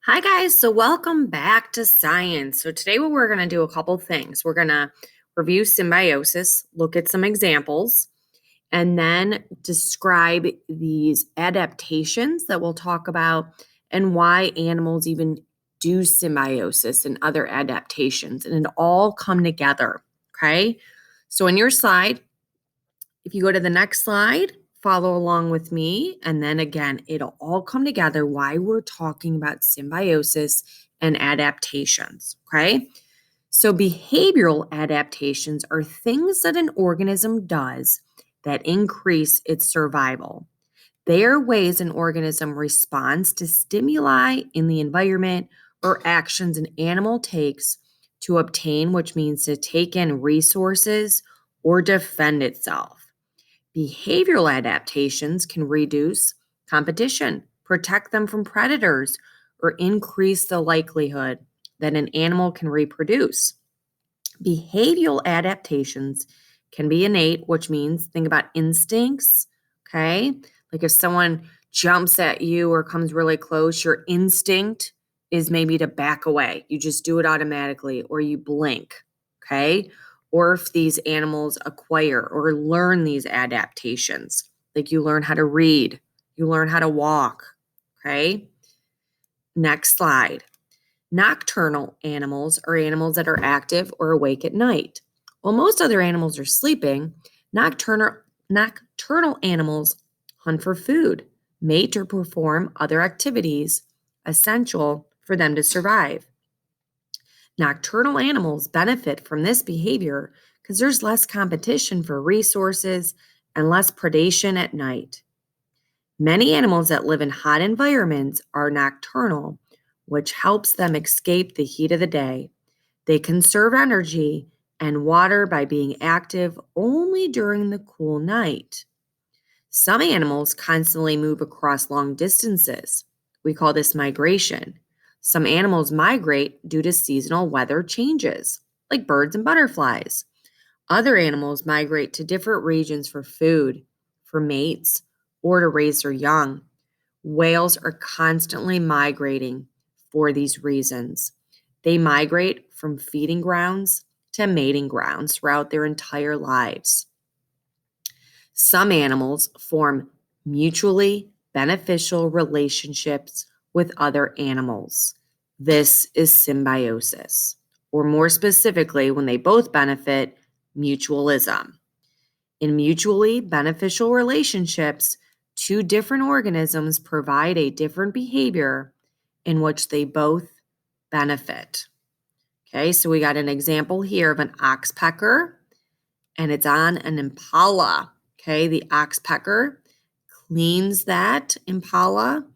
Hi guys, so welcome back to science. So today we're going to do a couple things. We're going to review symbiosis, look at some examples, and then describe these adaptations that we'll talk about and why animals even do symbiosis and other adaptations. And it all come together, okay? So in your slide, if you go to the next slide, follow along with me. And then again, it'll all come together why we're talking about symbiosis and adaptations. Okay. So, behavioral adaptations are things that an organism does that increase its survival. They are ways an organism responds to stimuli in the environment or actions an animal takes to obtain, which means to take in resources or defend itself. Behavioral adaptations can reduce competition, protect them from predators, or increase the likelihood that an animal can reproduce. Behavioral adaptations can be innate, which means think about instincts, okay? Like if someone jumps at you or comes really close, your instinct is maybe to back away. You just do it automatically or you blink, okay? Or if these animals acquire or learn these adaptations, like you learn how to read, you learn how to walk, okay? Next slide. Nocturnal animals are animals that are active or awake at night. While most other animals are sleeping, nocturnal animals hunt for food, mate, or perform other activities essential for them to survive. Nocturnal animals benefit from this behavior because there's less competition for resources and less predation at night. Many animals that live in hot environments are nocturnal, which helps them escape the heat of the day. They conserve energy and water by being active only during the cool night. Some animals constantly move across long distances. We call this migration. Some animals migrate due to seasonal weather changes, like birds and butterflies. Other animals migrate to different regions for food, for mates, or to raise their young. Whales are constantly migrating for these reasons. They migrate from feeding grounds to mating grounds throughout their entire lives. Some animals form mutually beneficial relationships with other animals. This is symbiosis, or more specifically, when they both benefit, mutualism. In mutually beneficial relationships, two different organisms provide a different behavior in which they both benefit. Okay, so we got an example here of an oxpecker, and it's on an impala. Okay, the oxpecker cleans that impala,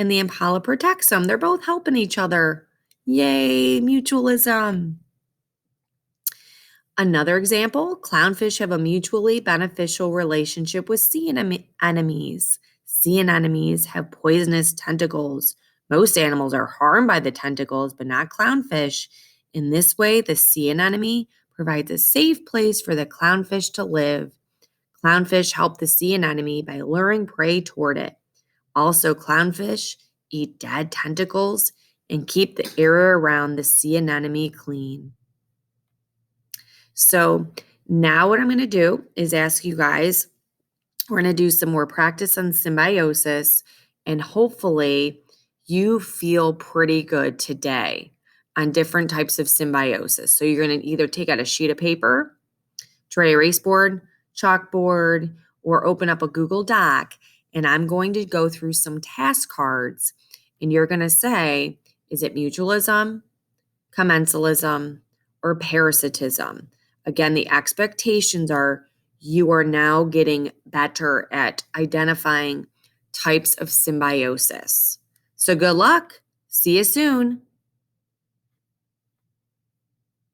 and the impala protects them. They're both helping each other. Yay, mutualism. Another example, clownfish have a mutually beneficial relationship with sea anemones. Sea anemones have poisonous tentacles. Most animals are harmed by the tentacles, but not clownfish. In this way, the sea anemone provides a safe place for the clownfish to live. Clownfish help the sea anemone by luring prey toward it. Also, clownfish eat dead tentacles and keep the area around the sea anemone clean. So now what I'm going to do is ask you guys, we're going to do some more practice on symbiosis, and hopefully you feel pretty good today on different types of symbiosis. So you're going to either take out a sheet of paper, dry erase board, chalkboard, or open up a Google Doc, and I'm going to go through some task cards, and you're going to say, is it mutualism, commensalism, or parasitism? Again, the expectations are you are now getting better at identifying types of symbiosis. So good luck. See you soon.